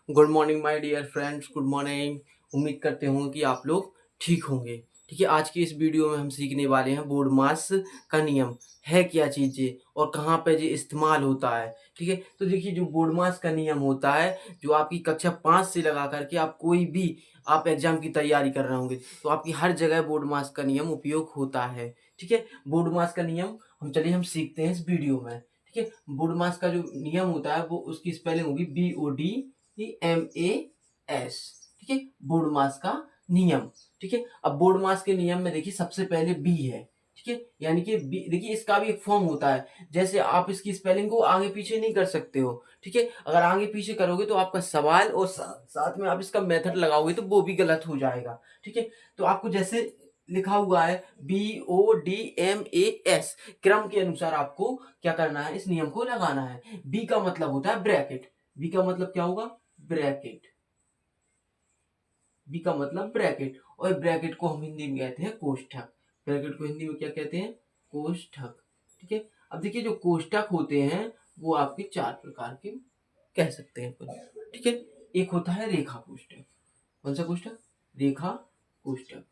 Good morning my dear friends, good morning. उम्मीद करते हूँ कि आप लोग ठीक होंगे। ठीक है, आज की इस वीडियो में हम सीखने वाले हैं बोर्ड मास का नियम है क्या चीज़ें और कहाँ पे ये इस्तेमाल होता है। ठीक है, तो देखिए जो बोर्ड मास का नियम होता है, जो आपकी कक्षा 5 से लगा करके आप कोई भी आप एग्जाम की तैयारी कर रहे होंगे तो आपकी हर जगह बोर्ड मास का नियम उपयोग होता है। ठीक है, बोर्ड मास का नियम हम सीखते हैं इस वीडियो में। ठीक है, बोर्ड मास का जो नियम होता है वो उसकी स्पेलिंग होगी BODMAS। ठीक है, बोर्ड मास का नियम। ठीक है, अब बोर्ड मास के नियम में देखिए सबसे पहले बी है। ठीक है, यानी कि बी देखिए इसका भी एक फॉर्म होता है, जैसे आप इसकी स्पेलिंग को आगे पीछे नहीं कर सकते हो। ठीक है, अगर आगे पीछे करोगे तो आपका सवाल और साथ में आप इसका मेथड लगाओगे तो वो भी गलत हो जाएगा। ठीक है, तो आपको जैसे लिखा हुआ है BODMAS, क्रम के अनुसार आपको क्या करना है, इस नियम को लगाना है। बी का मतलब होता है ब्रैकेट। बी का मतलब क्या होगा? ब्रैकेट। बी का मतलब ब्रैकेट, और ब्रैकेट को हम हिंदी में कहते हैं कोष्ठक। ब्रैकेट को हिंदी में क्या कहते हैं? कोष्ठक। ठीक है, अब देखिए जो कोष्ठक होते हैं वो आपके चार प्रकार के कह सकते हैं अपन। ठीक है, एक होता है रेखा कोष्ठक। कौन सा कोष्ठक? रेखा कोष्ठक।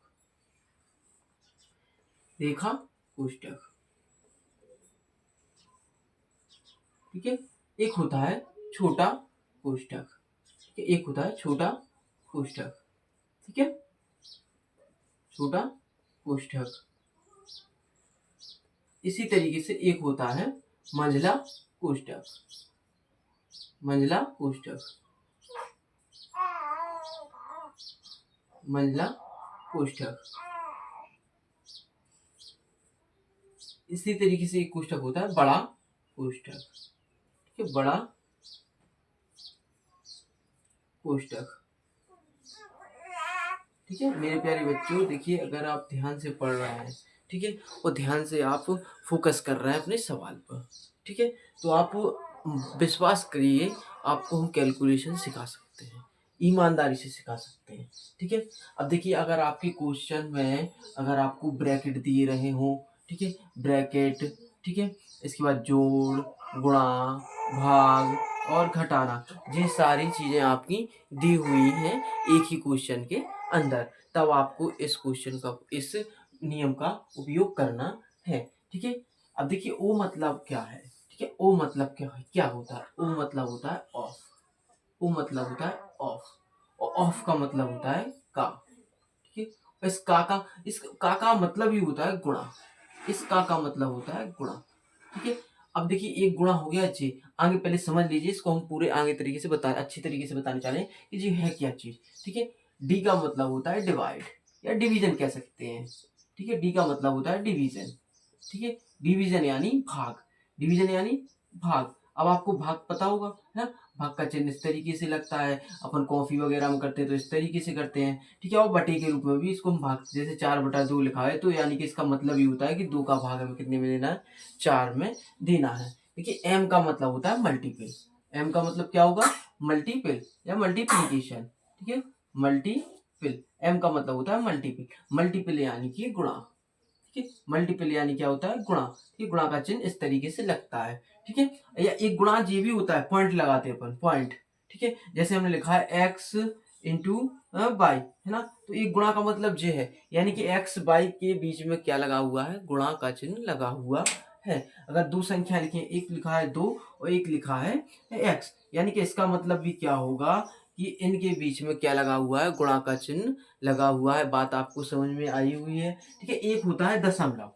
रेखा कोष्ठक। ठीक है, एक होता है छोटा कोष्ठक। ठीक है, एक होता है छोटा कोष्ठक। ठीक है, छोटा कोष्ठक। इसी तरीके से एक होता है मंझला कोष्ठक। मंझला कोष्ठक। मंझला कोष्ठक। इसी तरीके से एक कोष्ठक होता है बड़ा कोष्ठक। ठीक है, बड़ा कोष्ठक। ठीक है मेरे प्यारे बच्चों, देखिए अगर आप ध्यान से पढ़ रहे हैं, ठीक है, और ध्यान से आप फोकस कर रहे हैं अपने सवाल पर, ठीक है, तो आप विश्वास करिए, आपको हम कैलकुलेशन सिखा सकते हैं, ईमानदारी से सिखा सकते हैं। ठीक है, अब देखिए अगर आपके क्वेश्चन में अगर आपको ब्रैकेट दिए रहे हो, ठीक है, ब्रैकेट, ठीक है, इसके बाद जोड़, गुणा, भाग और घटाना, ये सारी चीजें आपकी दी हुई हैं एक ही क्वेश्चन के अंदर, तब आपको इस क्वेश्चन का, इस नियम का उपयोग करना है। ठीक है, अब देखिए ओ मतलब क्या है? ठीक है, ओ मतलब क्या है, क्या होता है? ओ मतलब होता है ऑफ। ओ मतलब होता है ऑफ, और ऑफ का मतलब होता है का। ठीक है, इस का मतलब ही होता है गुणा। इस का मतलब होता है गुणा। ठीक है, अब देखिए एक गुणा हो गया जी, आगे पहले समझ लीजिए, इसको हम पूरे आगे तरीके से बता अच्छी तरीके से बताने चाह रहे हैं कि जी है क्या चीज। ठीक है, डी का मतलब होता है डिवाइड या डिवीजन कह सकते हैं। ठीक है, डी का मतलब होता है डिवीजन। ठीक है, डिवीजन यानी भाग। डिवीजन यानी भाग। अब आपको भाग पता होगा है ना, भाग का चिन्ह इस तरीके से लगता है, अपन कॉफी वगैरह में करते हैं तो इस तरीके से करते हैं। ठीक है, और बटे के रूप में भी इसको हम भाग, जैसे 4/2 लिखा है तो यानी कि इसका मतलब ये होता है कि 2 का भाग हमें कितने में देना है? 4 में देना है। देखिए एम का मतलब होता है मल्टीपल। एम का मतलब क्या होगा? मल्टीपल या मल्टीप्लीकेशन। ठीक है, मल्टीपल, एम का मतलब होता है मल्टीपल। मल्टीपल यानी कि गुणा। ठीक है, मल्टीपल यानी क्या होता है? गुणा। ठीक है, गुणा का चिन्ह इस तरीके से लगता है। ठीक है, या एक गुणा ये भी होता है, पॉइंट लगाते हैं अपन, पॉइंट। ठीक है, जैसे हमने लिखा है एक्स इंटू बाई, है ना, तो एक गुणा का मतलब ये है, यानी कि एक्स बाई के बीच में क्या लगा हुआ है? गुणा का चिन्ह लगा हुआ है। अगर दो संख्या लिखी है, एक लिखा है 2 और एक लिखा है एक्स, यानी कि इसका मतलब भी क्या होगा कि इनके बीच में क्या लगा हुआ है? गुणा का चिन्ह लगा हुआ है। बात आपको समझ में आई हुई है? ठीक है, एक होता है दशमलव।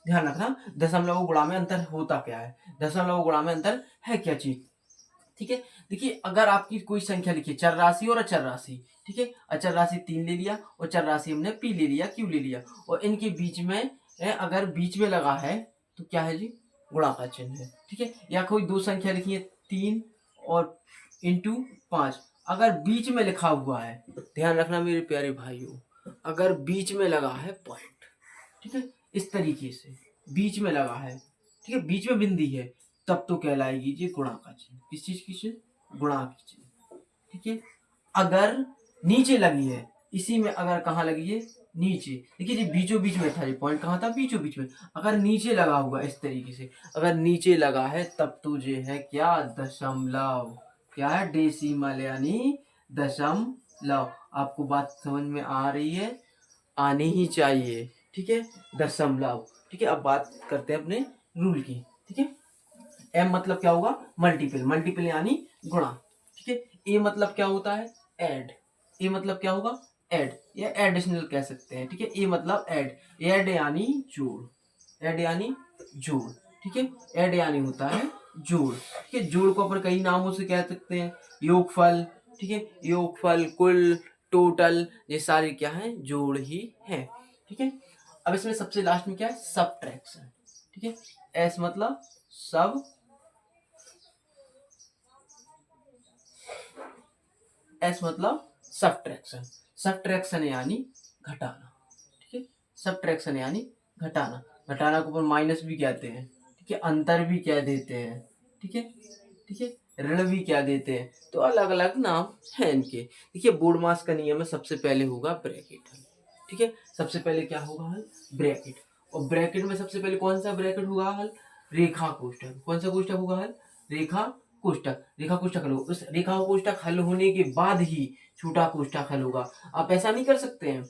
ध्यान रखना, दशमलव और गुणा में अंतर होता क्या है? दशमलव और गुणा में अंतर है क्या चीज? ठीक है, देखिए अगर आपकी कोई संख्या लिखी, चर राशि और अचर राशि, ठीक है, अचर राशि 3 ले लिया और चर राशि हमने पी ले लिया, क्यू ले लिया, और इनके बीच में अगर बीच में लगा है तो क्या है जी? गुणा का चिन्ह है। ठीक है, या कोई दो संख्या लिखी है 3 और इंटू 5, अगर बीच में लिखा हुआ है, ध्यान रखना मेरे प्यारे भाइयों, अगर बीच में लगा है पॉइंट, ठीक है, इस तरीके से बीच में लगा है, ठीक है, बीच में बिंदी है, तब तो कहलाएगी जी गुणा का चिन्ह। किस चीज की चिन्ह? गुणा की चिन्ह। ठीक है, अगर नीचे लगी है, इसी में अगर कहाँ लगी है? नीचे। देखिए जी बीचों बीच में था, ये पॉइंट कहाँ था? बीचों बीच में। अगर नीचे लगा हुआ इस तरीके से, अगर नीचे लगा है तब तो ये है क्या? दशमलव। क्या है, डेसिमल यानी दशमलव। आपको बात समझ में आ रही है, आनी ही चाहिए, ठीक है, दशमलव। ठीक है, अब बात करते हैं अपने रूल की। ठीक है, एम मतलब क्या होगा, मल्टीपल, मल्टीपल यानी गुणा। ठीक है, ए मतलब क्या होता है, ऐड, ए मतलब क्या होगा, ऐड या एडिशनल कह सकते हैं। ठीक है, ए मतलब ऐड, ऐड यानी जोड़, ऐड यानी जोड़। ठीक है, ऐड यानी होता है जोड़। ठीक है, जोड़ को अपन कई नामों से कह सकते हैं, योगफल। ठीक है, योगफल, कुल, टोटल, ये सारे क्या है, जोड़ ही है। ठीक है, अब इसमें सबसे लास्ट में क्या है, सबट्रैक्शन। ठीक है, एस मतलब सब, एस मतलब सबट्रैक्शन, सबट्रैक्शन यानी घटाना। ठीक है, सबट्रैक्शन यानी घटाना, घटाना को अपन माइनस भी कहते हैं। ठीक है, अंतर भी कह देते हैं। ठीक है, ठीक है, ऋण भी क्या देते हैं, तो अलग अलग नाम है इनके। देखिए, बोर्ड मास का नियम है, सबसे पहले होगा ब्रैकेट। ठीक है, सबसे पहले क्या होगा, हल, ब्रैकेट। और ब्रैकेट में सबसे पहले कौन सा ब्रैकेट होगा, हल, रेखा कोष्ठक। कौन सा कोष्ठक होगा, हल, रेखा कोष्ठक। रेखा कोष्ठक हल होगा, उस रेखा कोष्ठक हल होने के बाद ही छोटा कोष्ठक हल होगा। आप ऐसा नहीं कर सकते हैं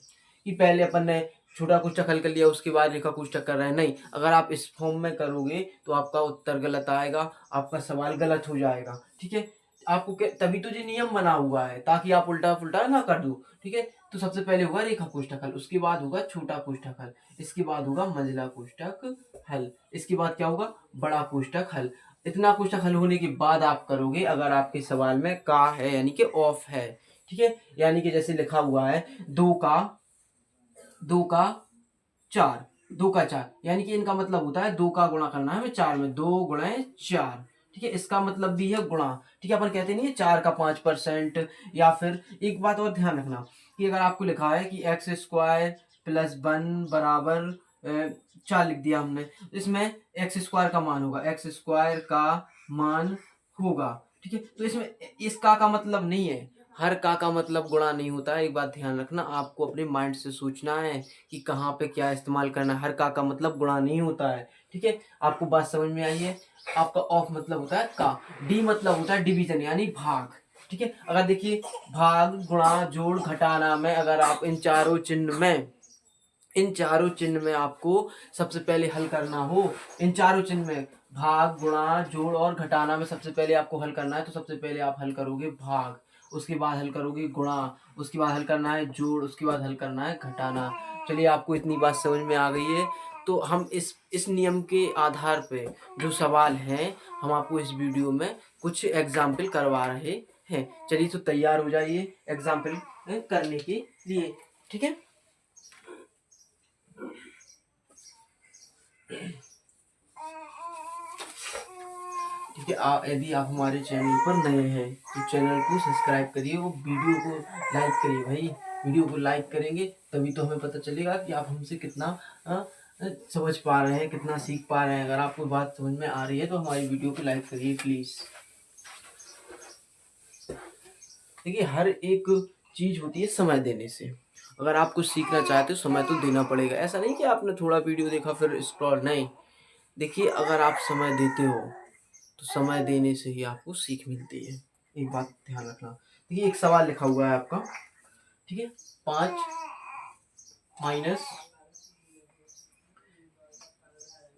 कि पहले अपन ने छोटा कोष्ठक हल कर लिया उसके बाद रेखा कोष्ठक कर रहे हैं, नहीं। अगर आप इस फॉर्म में करोगे तो आपका उत्तर गलत आएगा, आपका सवाल गलत हो जाएगा। ठीक है, आपको तभी तो ये नियम बना हुआ है, ताकि आप उल्टा पुल्टा ना कर दो। ठीक है, तो सबसे पहले होगा रेखा कोष्ठक हल, उसके बाद होगा छोटा कोष्ठक हल, इसके बाद होगा मंझला कोष्ठक हल, इसके बाद क्या होगा, बड़ा कोष्ठक हल। इतना कोष्ठक हल होने के बाद आप करोगे, अगर आपके सवाल में का है यानी कि ऑफ है। ठीक है, यानी कि जैसे लिखा हुआ है दो का चार, दो का चार, यानी कि इनका मतलब होता है दो का गुणा करना है हमें चार में, दो गुणे चार। ठीक है, इसका मतलब भी है गुणा। ठीक है, अपन कहते नहीं है 4 का 5%। या फिर एक बात और ध्यान रखना कि अगर आपको लिखा है कि एक्स स्क्वायर प्लस 1 बराबर 4 लिख दिया हमने, इसमें एक्स स्क्वायर का मान होगा, एक्स स्क्वायर का मान होगा। ठीक है, तो इसमें इस का मतलब नहीं है, हर का मतलब गुणा नहीं होता है। एक बात ध्यान रखना, आपको अपने माइंड से सोचना है कि कहाँ पे क्या इस्तेमाल करना है, हर का मतलब गुणा नहीं होता है। ठीक है, आपको बात समझ में आई है। आपका ऑफ मतलब होता है का, डी मतलब होता है डिवीजन यानी भाग। ठीक है, अगर देखिए भाग, गुणा, जोड़, घटाना में अगर आप इन चारों चिन्ह में, इन चारों चिन्ह में आपको सबसे पहले हल करना हो, इन चारों चिन्ह में भाग, गुणा, जोड़ और घटाना में सबसे पहले आपको हल करना है, तो सबसे पहले आप हल करोगे भाग, उसके बाद हल करोगे गुणा, उसके बाद हल करना है जोड़, उसके बाद हल करना है घटाना। चलिए, आपको इतनी बात समझ में आ गई है, तो हम इस नियम के आधार पे जो सवाल हैं, हम आपको इस वीडियो में कुछ एग्जाम्पल करवा रहे हैं। चलिए, तो तैयार हो जाइए एग्जाम्पल करने के लिए। ठीक है, ठीक है, आप यदि आप हमारे चैनल पर नए हैं तो चैनल को सब्सक्राइब करिए और वीडियो को लाइक करिए भाई। वीडियो को लाइक करेंगे तभी तो हमें पता चलेगा कि आप हमसे कितना समझ पा रहे हैं, कितना सीख पा रहे हैं। अगर आपको बात समझ में आ रही है तो हमारी वीडियो को लाइक करिए प्लीज। देखिए, हर एक चीज होती है समय देने से। अगर आप कुछ सीखना चाहते हो समय तो देना पड़ेगा। ऐसा नहीं कि आपने थोड़ा वीडियो देखा फिर स्क्रॉल, नहीं। देखिए, अगर आप समय देते हो तो समय देने से ही आपको सीख मिलती है। एक बात ध्यान रखना। देखिए, एक सवाल लिखा हुआ है आपका। ठीक है, 5 माइनस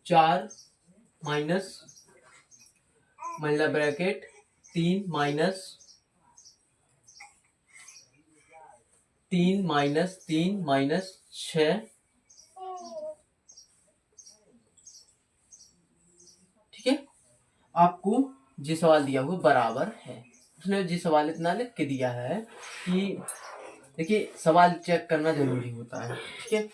4 माइनस महिला ब्रैकेट 3 माइनस 6। ठीक है, आपको जो सवाल दिया हुआ बराबर है, उसने जो सवाल इतना लिख के दिया है कि देखिए, सवाल चेक करना जरूरी होता है। ठीक है,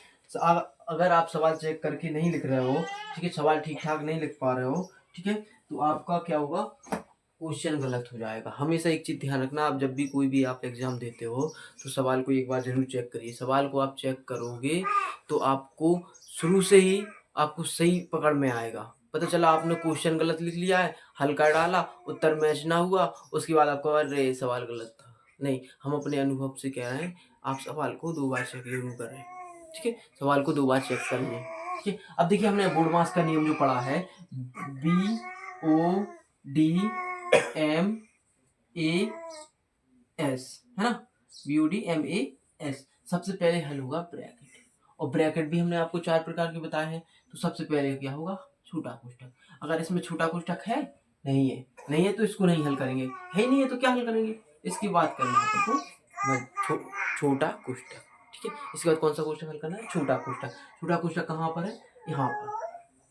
अगर आप सवाल चेक करके नहीं लिख रहे हो, ठीक है, सवाल ठीक ठाक नहीं लिख पा रहे हो, ठीक है, तो आपका क्या होगा, क्वेश्चन गलत हो जाएगा। हमेशा एक चीज ध्यान रखना, आप जब भी कोई भी आप एग्जाम देते हो तो सवाल को एक बार जरूर चेक करिए। सवाल को आप चेक करोगे तो आपको शुरू से ही आपको सही पकड़ में आएगा। पता चला आपने क्वेश्चन गलत लिख लिया है, हल कर डाला, उत्तर मैच ना हुआ, उसके बाद आपको अरे सवाल गलत था। नहीं, हम अपने अनुभव से कह रहे हैं, आप सवाल को 2 बार चेक जरूर करें। ठीक है, सवाल को 2 बार चेक करिए। ठीक है, अब देखिए, हमने बोर्ड मास का नियम जो पढ़ा है, BODM है ना, BODMAS। सबसे पहले हल होगा ब्रैकेट, और ब्रैकेट भी हमने आपको 4 प्रकार के बताए हैं। तो सबसे पहले क्या होगा, छोटा कोष्ठक। अगर इसमें छोटा कोष्ठक है, नहीं है तो इसको नहीं हल करेंगे, है ही नहीं है तो क्या हल करेंगे, इसकी बात करना है तो छोटा कोष्ठक। ठीक है, इसके बाद कौन सा कोष्ठक हल करना है, छोटा कोष्ठक। छोटा कोष्ठक कहाँ पर है, यहाँ पर।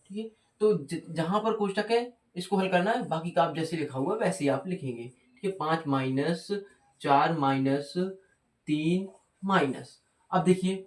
ठीक है, तो जहां पर कोष्ठक है इसको हल करना है, बाकी का आप जैसे लिखा हुआ वैसे ही आप लिखेंगे। ठीक है, 5 माइनस 4 माइनस 3 माइनस, अब देखिए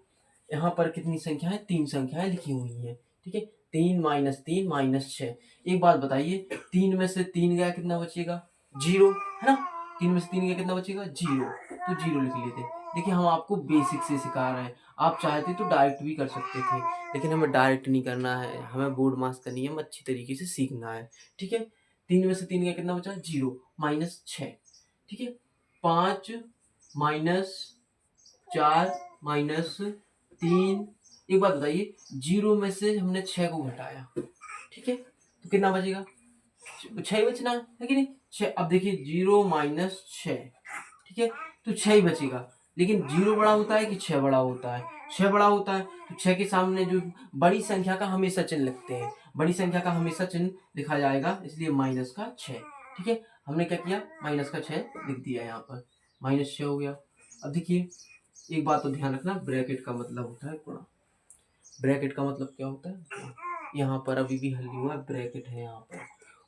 यहाँ पर कितनी संख्या है, 3 संख्याएं लिखी हुई हैं। ठीक है, 3 माइनस 3 माइनस 6। एक बात बताइए, 3 में से 3 गया कितना बचेगा, 0, है ना। 3 में से 3 गया कितना बचेगा, 0, तो 0 लिख लेते। देखिए हम आपको बेसिक से सिखा रहे हैं, आप चाहते तो डायरेक्ट भी कर सकते थे, लेकिन हमें डायरेक्ट नहीं करना है, हमें बोर्ड मास करनी है, हमें अच्छी तरीके से सीखना है। ठीक है, 3 में से 3 गया कितना बचा, 0 माइनस 6। ठीक है, 5 माइनस 4 माइनस 3। एक बात बताइए, 0 में से हमने 6 को घटाया, ठीक है, तो कितना बचेगा, 6 बचना है कि नहीं, 6। अब देखिए 0 माइनस 6, ठीक है, तो 6 ही बचेगा। लेकिन 0 बड़ा होता है कि 6 बड़ा होता है, 6 बड़ा होता है, तो 6 के सामने जो बड़ी संख्या का हमेशा चिन्ह लिखते हैं, बड़ी संख्या का हमेशा चिन्ह लिखा जाएगा, इसलिए माइनस का 6। ठीक है, हमने क्या किया, माइनस का 6 लिख दिया, यहाँ पर माइनस 6 हो गया। अब देखिए एक बात तो ध्यान रखना, ब्रैकेट का मतलब होता है गुणा। ब्रैकेट का मतलब क्या होता है, यहाँ पर अभी भी हल नहीं हुआ, ब्रैकेट है यहाँ पर,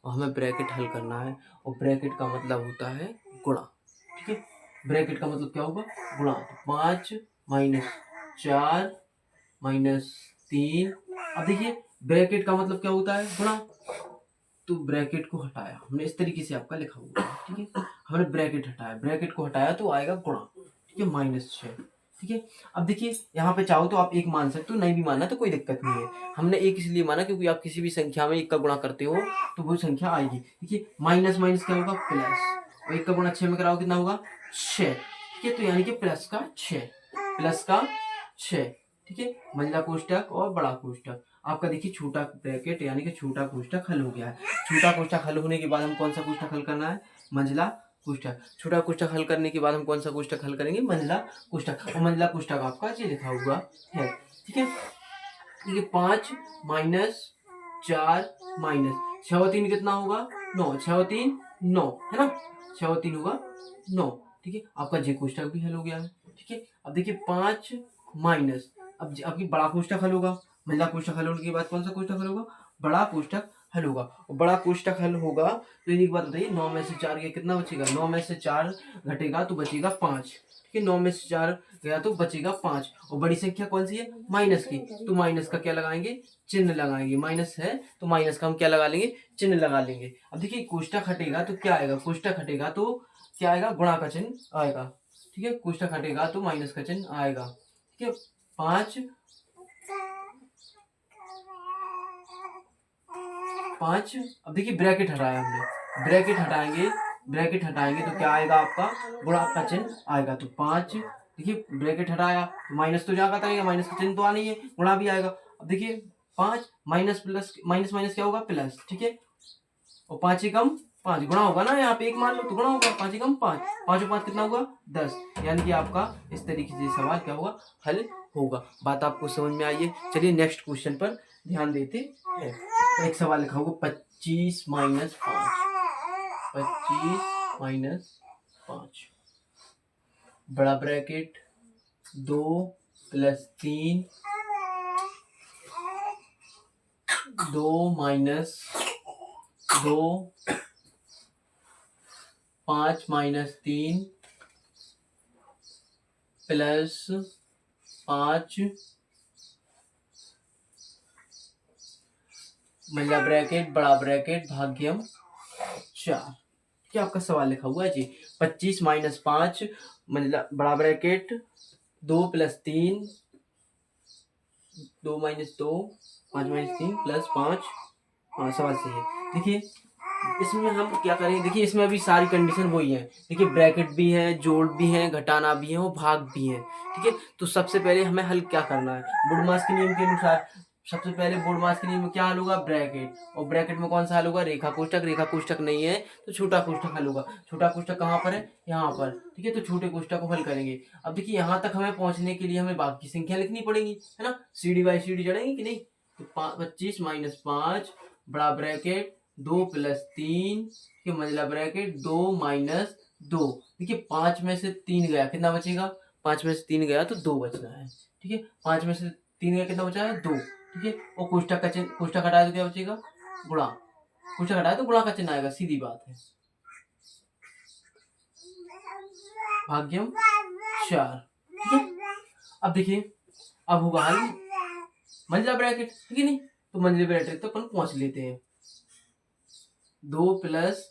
और हमें ब्रैकेट हल करना है, और ब्रैकेट का मतलब होता है गुणा। ठीक है, ब्रैकेट का मतलब क्या होगा, गुणा। तो 5 माइनस 4 माइनस 3। अब देखिए ब्रैकेट का मतलब क्या होता है, गुणा, तो ब्रैकेट को हटाया हमने, इस तरीके से आपका लिखा हुआ है। ठीक है, हमने ब्रैकेट हटाया, ब्रैकेट को हटाया तो आएगा गुणा। ठीक है, -6। ठीक है, अब देखिए यहाँ पे चाहो तो आप 1 मान सकते हो, नहीं भी मानना तो कोई दिक्कत नहीं है। हमने 1 इसलिए माना क्योंकि आप किसी भी संख्या में 1 का गुणा करते हो तो वो संख्या आएगी। देखिए माइनस माइनस क्या होगा, प्लस, और 1 का गुणा 6 में कराओ कितना होगा, 6। ठीक है, तो यानी कि प्लस का 6। ठीक है, मंझला कोष्ठक और बड़ा कोष्ठक। आपका देखिए छोटा ब्रैकेट यानी कि छोटा कोष्ठक हल हो गया है। छोटा कोष्ठक हल होने के बाद हम कौन सा कोष्ठक हल करना है, मंझला कोष्ठक। छोटा कोष्ठक हल करने के बाद हम कौन सा कोष्ठक हल करेंगे, मंझला कोष्ठक। और मंझला कोष्ठक आपका ये लिखा हुआ है। ठीक है, ये 5 माइनस 4 माइनस 6 और 3 कितना होगा, 9, 6 और 3 9, है ना, 6 और 3 होगा 9। ठीक है, आपका जे कोष्ठक भी हल हो गया है। ठीक है, अब देखिए 5 माइनस, अब आपकी बड़ा कोष्ठक हल होगा, मंझला कोष्ठक हल होने के बाद कौन सा कोष्ठक हल होगा, बड़ा कोष्ठक हल होगा। और बड़ा कोष्ठक हल होगा तो एक बात बताइए, 9 में से 4 गया कितना बचेगा, 9 में से 4 घटेगा तो बचेगा 5। ठीक है, 9 में से 4 गया तो बचेगा 5, और बड़ी संख्या कौन सी है, माइनस की, तो माइनस का क्या लगाएंगे, चिन्ह लगाएंगे। माइनस है तो माइनस का हम क्या लगा लेंगे, चिन्ह लगा लेंगे। अब देखिए कोष्ठक हटेगा तो क्या आएगा, कोष्ठक हटेगा तो क्या आएगा, गुणा का चिन्ह आएगा। ठीक है, कोष्ठक हटेगा तो माइनस का चिन्ह आएगा। ठीक है, 5 अब देखिए ब्रैकेट हटाया हमने, ब्रैकेट हटाएंगे तो क्या आएगा, आपका गुणा का चिन्ह आएगा। तो 5, देखिए ब्रैकेट हटाया तो माइनस तो जाकर आएगा, माइनस का चिन्ह तो आना ही है, गुणा भी आएगा। अब देखिए 5 माइनस प्लस माइनस माइनस क्या होगा, प्लस। ठीक है, और 5 एकम 5 गुणा होगा ना, यहाँ पे 1 मान लो तो गुणा होगा, 5 एकम 5, 5 और 5 कितना होगा, 10। यानी कि आपका इस तरीके से सवाल क्या होगा, हल होगा। बात आपको समझ में आई है। चलिए नेक्स्ट क्वेश्चन पर ध्यान देते हैं। तो एक सवाल लिखा होगा 25 माइनस 5, बड़ा bracket 2 plus 3, 2 minus 2, 5 minus 3 plus 5, मंझला ब्रैकेट बड़ा ब्रैकेट भाग्यम 4। क्या आपका सवाल लिखा हुआ है जी, 25 माइनस 5 मंझला बड़ा bracket 2 plus 3, 2 minus 2, 5 minus 3 plus 5। हाँ सवाल सही है। देखिए इसमें हम क्या करेंगे, देखिए इसमें अभी सारी कंडीशन वही है। देखिए ब्रैकेट भी है, जोड़ भी है, घटाना भी है और भाग भी है। ठीक है, तो सबसे पहले हमें हल क्या करना है, बुडमास के नियम के अनुसार सबसे पहले बोर्ड मास के नियम में क्या हल होगा, ब्रैकेट, और ब्रैकेट में कौन सा हल होगा, रेखा कोष्ठक, रेखा कोष्ठक नहीं है तो छोटा कोष्ठक हल होगा। छोटा कोष्ठक कहाँ पर है, यहाँ पर, ठीक है, तो छोटे कोष्ठक को हल करेंगे। अब देखिए यहाँ तक हमें पहुंचने के लिए हमें बाकी संख्या लिखनी पड़ेगी, है ना, सीडी बाई सीडी चढ़ेंगी कि नहीं। तो 25 - 5 बड़ा ब्रैकेट 2 + 3 के मंझला ब्रैकेट 2 - 2। देखिए 5 में से 3 गया, कितना बचेगा, 5 में से 3 गया तो 2 बचना है, ठीक है, 5 में से 3 गया, कितना बचा है, 2, ठीक है। और कोष्ठक का चिन्ह, कोष्ठक हटाए तो क्या बचेगा, गुणा, कोष्ठक हटाए तो गुणा का चिन्ह आएगा, सीधी बात है। भाग्यम 4, ठीक है। अब देखिए अब होगा हल मंझला ब्रैकेट, ठीक है नहीं, तो मंझले ब्रैकेट तक अपन पहुंच लेते हैं, 2 +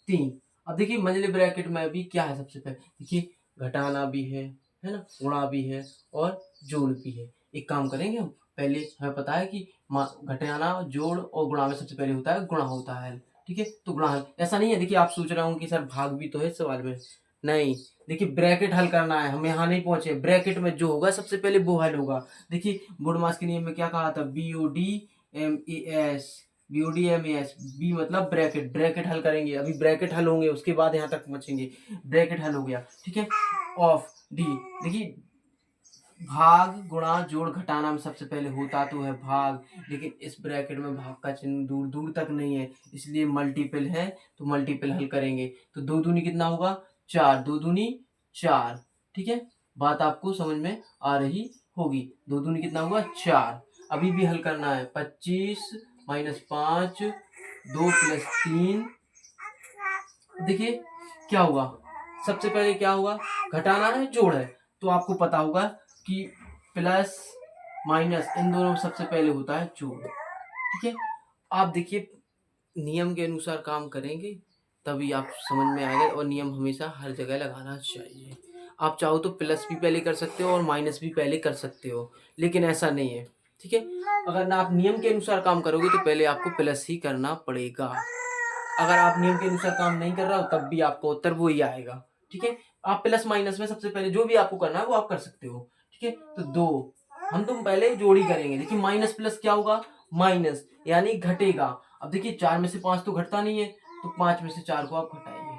3। अब देखिए मंझले ब्रैकेट में भी क्या है, सबसे पहले देखिए घटाना भी है ना, गुणा भी है और जोड़ भी है। एक काम करेंगे हम, पहले हमें पता है कि घटाना, जोड़ और गुणा में सबसे पहले होता है गुणा, होता है, ठीक है, तो गुणा हल। ऐसा नहीं है, देखिए आप सोच रहे होंगे कि सर भाग भी तो है सवाल में, नहीं, देखिए ब्रैकेट हल करना है, हम यहाँ नहीं पहुंचे, ब्रैकेट में जो होगा सबसे पहले वो हल होगा। देखिए बोर्ड मास के नियम में क्या कहा था, BODMAS, BODMAS, बी मतलब ब्रैकेट, ब्रैकेट हल करेंगे, अभी ब्रैकेट हल होंगे उसके बाद यहाँ तक पहुंचेंगे। ब्रैकेट हल हो गया, ठीक है, ऑफ डी, देखिए भाग गुणा जोड़ घटाना में सबसे पहले होता तो है भाग, लेकिन इस ब्रैकेट में भाग का चिन्ह दूर दूर तक नहीं है, इसलिए मल्टीपल है, तो मल्टीपल हल करेंगे, तो 2 दूनी कितना होगा, 4, 2 दूनी 4, ठीक है, बात आपको समझ में आ रही होगी, 2 दूनी कितना होगा, 4। अभी भी हल करना है, 25 - 5 2 + 3, देखिए क्या होगा, सबसे पहले क्या होगा, घटाना है जोड़ है, तो आपको पता होगा कि प्लस माइनस इन दोनों में सबसे पहले होता है जोड़, ठीक है। आप देखिए नियम के अनुसार काम करेंगे तभी आप समझ में आएगा, और नियम हमेशा हर जगह लगाना चाहिए। आप चाहो तो प्लस भी पहले कर सकते हो और माइनस भी पहले कर सकते हो, लेकिन ऐसा नहीं है, ठीक है। अगर ना आप नियम के अनुसार काम करोगे तो पहले आपको प्लस ही करना पड़ेगा। अगर आप नियम के अनुसार काम नहीं कर रहा हो तब भी आपका उत्तर वो ही आएगा, ठीक है। आप प्लस माइनस में सबसे पहले जो भी आपको करना है वो आप कर सकते हो, ठीक है। तो 2 हम तुम पहले जोड़ी करेंगे, देखिए माइनस प्लस क्या होगा, माइनस यानी घटेगा। अब देखिए 4 में से 5 तो घटता नहीं है, तो 5 में से 4 को आप घटाइए,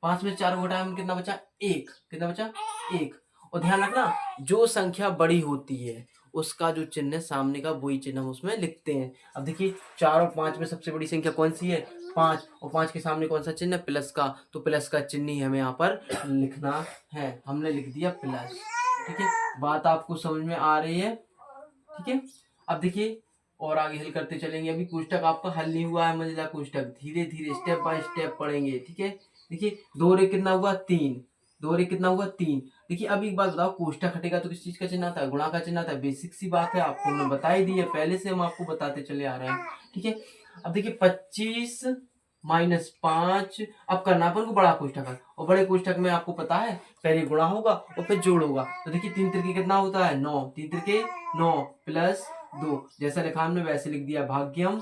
5 में से 4 को घटाएं कितना बचा, 1, कितना बचा, 1। और ध्यान रखना जो संख्या बड़ी होती है उसका जो चिन्ह है सामने का वही चिन्ह हम उसमें लिखते हैं। अब देखिए 4 और 5 में सबसे बड़ी संख्या कौन सी है, 5, और 5 के सामने कौन सा चिन्ह है, प्लस का, तो प्लस का चिन्ह ही हमें यहाँ पर लिखना है, हमने लिख दिया प्लस, ठीक है। बात आपको समझ में आ रही है, ठीक है। अब देखिए और आगे हल करते चलेंगे, अभी कोष्ठक आपका हल नहीं हुआ है, मंझला कोष्ठक धीरे धीरे स्टेप बाय स्टेप पढ़ेंगे, ठीक है। देखिए 2 और 1 कितना हुआ, 3, 2 और 1 कितना हुआ, 3। देखिए अब एक बात बताओ, कोष्ठक हटेगा तो किस चीज का चिन्ह आता है, गुणा का चिन्ह आता है, बेसिक सी बात है, आपको हमने बता ही दी है, पहले से हम आपको बताते चले आ रहे हैं, ठीक है। अब देखिए 25 - 5, अब करना अपन को बड़ा कोष्ठक है, और बड़े कोष्ठक में आपको पता है पहले गुणा होगा और फिर जोड़ होगा, तो देखिए 3 तिरके कितना होता है, 9, 3 तिरके 9 + 2, जैसा लिखा हमने वैसे लिख दिया, भाग्यम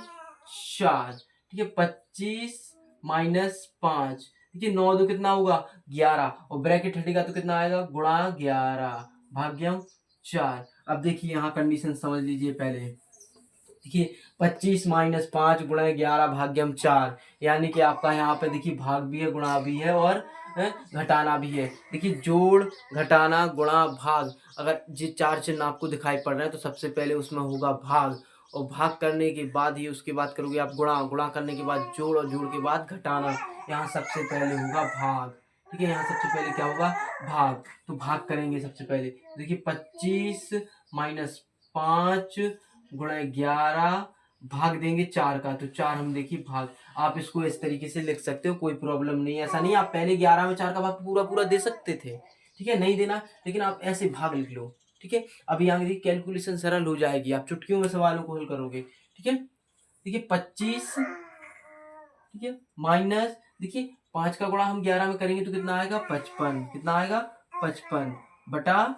4, ठीक है। 25 - 5, देखिए 9 2 कितना होगा, 11, और ब्रैकेट हटेगा तो कितना आएगा, गुणा 11, भाग्यम 4। अब देखिए यहाँ कंडीशन समझ लीजिए पहले, देखिए 25 - 5 × 11 भाग्यम 4, यानी कि आपका यहाँ पे देखिए भाग भी है, गुणा भी है और घटाना भी है। देखिए जोड़, घटाना, गुणा, भाग, अगर ये 4 चिन्ह आपको दिखाई पड़ रहे हैं तो सबसे पहले उसमें होगा भाग, और भाग करने के बाद ही उसके बाद करोगे आप गुणा, गुणा करने के बाद जोड़, और जोड़ के बाद घटाना, यहाँ सबसे पहले होगा भाग, ठीक है। यहाँ सबसे पहले क्या होगा, भाग, तो भाग करेंगे सबसे पहले, देखिए 25 - 5 × 11 भाग देंगे 4 का, तो 4 हम देखिए भाग, आप इसको इस तरीके से लिख सकते हो, कोई प्रॉब्लम नहीं है, ऐसा नहीं आप पहले 11 में 4 का भाग पूरा पूरा दे सकते थे, ठीक है, नहीं देना, लेकिन आप ऐसे भाग लिख लो, ठीक है। अभी यहाँ देखिए कैलकुलेशन सरल हो जाएगी, आप चुटकियों में सवालों को हल करोगे, ठीक है। देखिए 25, ठीक है, माइनस, देखिए 5 का गुणा हम 11 में करेंगे तो कितना आएगा, 55, कितना आएगा, 55 बटा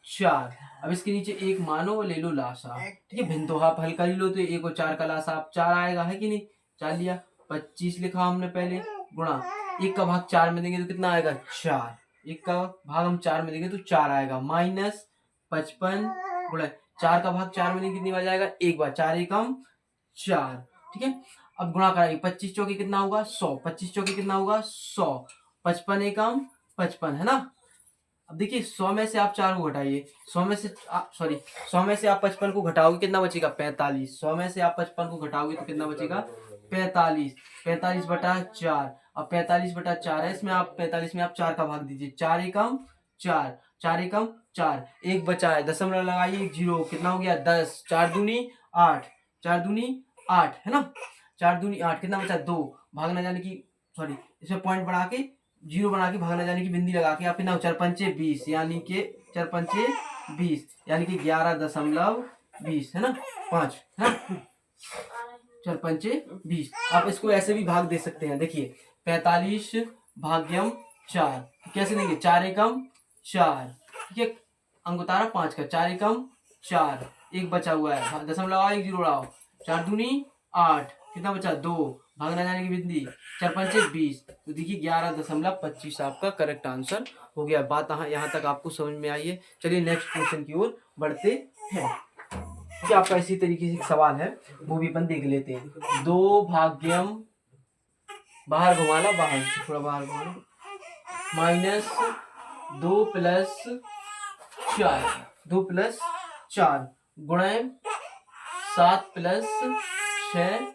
4। अब इसके नीचे 1 मानो और ले लो लासा, ठीक है, भिन्न तो आप हल कर ही लो, तो 1 और 4 का लासा आप 4 आएगा, है कि नहीं, 4 लिया, 25 लिखा हमने पहले, गुणा 1 का भाग 4 में देंगे तो कितना आएगा, 4, 1 का भाग हम 4 में देंगे तो 4 आएगा, माइनस 55 गुणा 4 का भाग 4 में कितनी बार जाएगा, एक बार, 4 एकम 4, ठीक है। अब गुणा कराइए, 25 चौके कितना होगा 100, 25 चौके कितना होगा 100, 55 एकम 55, है ना। अब देखिए 100 में से आप 4 को घटाइए, 100 में से सॉरी 100 में से आप 55 को घटाओगे कितना बचेगा 45, 100 में से आप 55 को घटाओगे तो कितना बचेगा 45, 45 बटा 4। अब 45 बटा 4 है, इसमें आप 45 में आप 4 का भाग दीजिए, 4 एकम 4, 4 एकम 4, एक बचा है, दशमलव लगाइए, 1 जीरो, कितना हो गया 10, 4 दूनी 8, 4 दूनी 8, है ना, 4 दूनी 8, कितना बचा 2, भागना जाने की सॉरी इसमें पॉइंट बढ़ा के जीरो बना के भागना जाने की बिंदी लगा के आप कितना 4 पंचे 20, यानी कि 4 पंचे 20, यानी कि 11.20, है ना 5, है ना, 4 पंचे 20। आप इसको ऐसे भी भाग दे सकते हैं, देखिए 45 भाग्यम 4, कैसे देंगे 4 एकम 4, ठीक है, अंक उतारा 5 का, 4 एकम 4, एक बचा हुआ है, दशमलव लगाओ, 1 जीरो लगाओ, 4 दूनी 8, कितना बचा 2, भागना जाने की बिंदी, 4 पंचे 20, तो देखिए 11.25 आपका करेक्ट आंसर हो गया। बात यहाँ तक आपको समझ में आई है। चलिए नेक्स्ट क्वेश्चन की ओर बढ़ते हैं। कि आपका इसी तरीके से एक सवाल है, वो भी अपन देख लेते हैं। 2 भाग्यम, बाहर घुमा लो, बाहर थोड़ा बाहर घुमा लो, माइनस 2 प्लस 4, 2 प्लस 4 गुणे 7 प्लस 6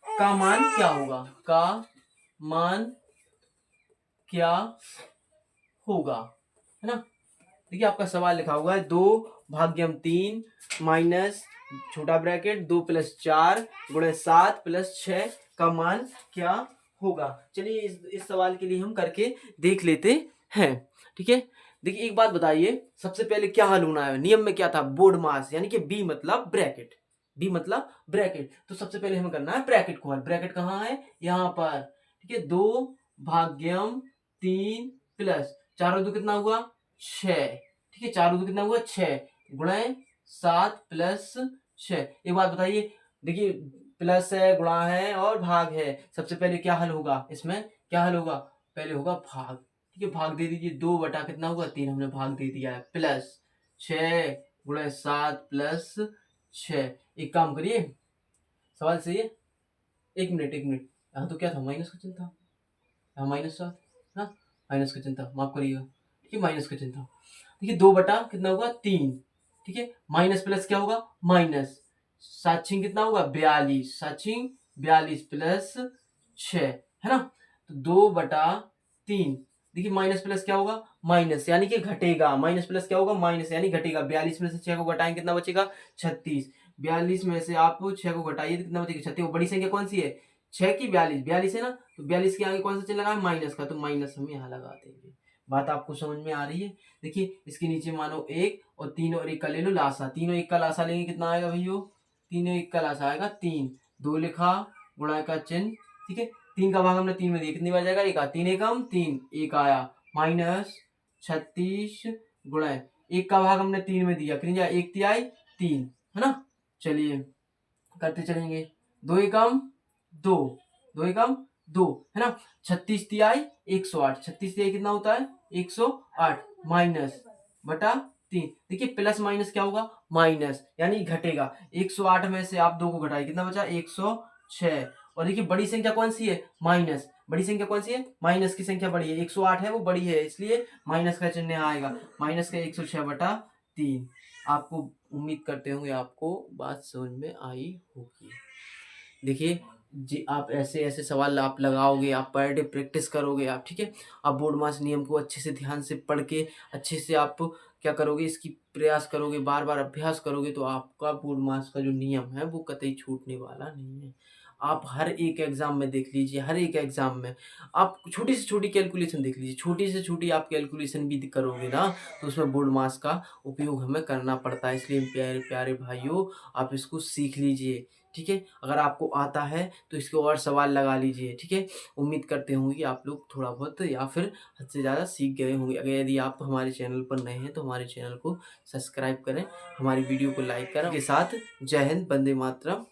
का मान क्या होगा, का मान क्या होगा, है ना। देखिए आपका सवाल लिखा हुआ है 2 भाग्यम 3 माइनस छोटा ब्रैकेट 2 प्लस 4 गुणे 7 प्लस 6 का मान क्या होगा। चलिए इस सवाल के लिए हम करके देख लेते हैं, ठीक है। देखिए एक बात बताइए, सबसे पहले क्या हल होना है, नियम में क्या था, बोर्ड मास, यानी कि बी मतलब ब्रैकेट, बी मतलब ब्रैकेट, तो सबसे पहले हमें करना है ब्रैकेट को हल। ब्रैकेट कहाँ है, यहाँ पर, ठीक है। 2 भाग्यम 3 प्लस 4 और 2 कितना हुआ 6, ठीक है, 4 और 2 कितना हुआ 6 गुणे 7 प्लस 6। एक बात बताइए, देखिए प्लस है, गुणा है और भाग है, सबसे पहले क्या हल होगा, इसमें क्या हल होगा, पहले होगा भाग, ठीक है। भाग दे दीजिए, 2 बटा कितना हुआ 3, हमने भाग दे दिया है, प्लस 6 गुणे 7 प्लस 6। एक काम करिए, सवाल सही है, एक मिनट यहाँ तो क्या था, माइनस का चिन्ह था, यहाँ माइनस था ना, माइनस का चिन्ह था, माफ करिएगा, ठीक है, माइनस का चिन्ह था। देखिए 2 बटा कितना होगा 3, ठीक है, माइनस प्लस क्या होगा माइनस, 7 छिंग कितना होगा 42, 7 छिंग 42 प्लस 6, है ना, तो 2 बटा 3, देखिए माइनस प्लस क्या होगा माइनस, यानी कि घटेगा, माइनस प्लस क्या होगा माइनस यानी घटेगा, 42 में से 6 को घटाएंगे कितना बचेगा 36, 42 में से आप 6 को घटाइए तो कितना बचेगा 36। वो बड़ी संख्या कौन सी है 6 की 42, 42 है ना, तो 42 के आगे कौन सा चिन्ह लगा है माइनस का, तो माइनस हम यहाँ लगा देंगे। बात आपको समझ में आ रही है। देखिए इसके नीचे मानो 1 और 3 और 1 का ले लो लासा, तीनों 1 का लासा लेंगे कितना आएगा भैया, तीनों 1 का लासा आएगा 3, 2 लिखा गुणा का चिन्ह, ठीक है, 3 का भाग हमने 3 में दिया, कितनी बार जाएगा 1, 3 एकम 3, 1 आया, माइनस 36 गुणा 1 का भाग हमने 3 में दिया, कितनी जाए 1 तिहाई 3, है ना। चलिए करते चलेंगे, 2 एकम 2, 2 एकम 2, है ना, 36 तिहाई 108, 36 तिहाई कितना होता है 108, माइनस बटा 3, देखिए प्लस माइनस क्या होगा माइनस, यानी घटेगा, 108 में से आप 2 को घटाइए कितना बचा 106, और देखिए बड़ी संख्या कौन सी है माइनस, बड़ी संख्या कौन सी है माइनस की संख्या बड़ी है, 108 है वो बड़ी है, इसलिए माइनस का चिन्ह आएगा, माइनस का 106 बटा 3। आपको उम्मीद करते होंगे आपको बात समझ में आई होगी। देखिए जी आप ऐसे ऐसे सवाल आप लगाओगे, आप पर डे प्रैक्टिस करोगे आप, ठीक है, आप बोर्ड मास नियम को अच्छे से ध्यान से पढ़ के अच्छे से आप क्या करोगे इसकी प्रयास करोगे, बार बार अभ्यास करोगे, तो आपका बोर्ड मास का जो नियम है वो कतई छूटने वाला नहीं है। आप हर एक एग्जाम में देख लीजिए, हर एक एग्जाम में आप छोटी से छोटी कैलकुलेशन देख लीजिए, छोटी से छोटी आप कैलकुलेशन भी करोगे ना तो उसमें बोर्ड मास का उपयोग हमें करना पड़ता है। इसलिए प्यारे प्यारे भाइयों आप इसको सीख लीजिए, ठीक है। अगर आपको आता है तो इसके और सवाल लगा लीजिए, ठीक है। उम्मीद करते होंगे कि आप लोग थोड़ा बहुत या फिर हद से ज़्यादा सीख गए होंगे। अगर यदि आप हमारे चैनल पर नए हैं तो हमारे चैनल को सब्सक्राइब करें, हमारी वीडियो को लाइक करें, के साथ जय हिंद, वंदे मातरम।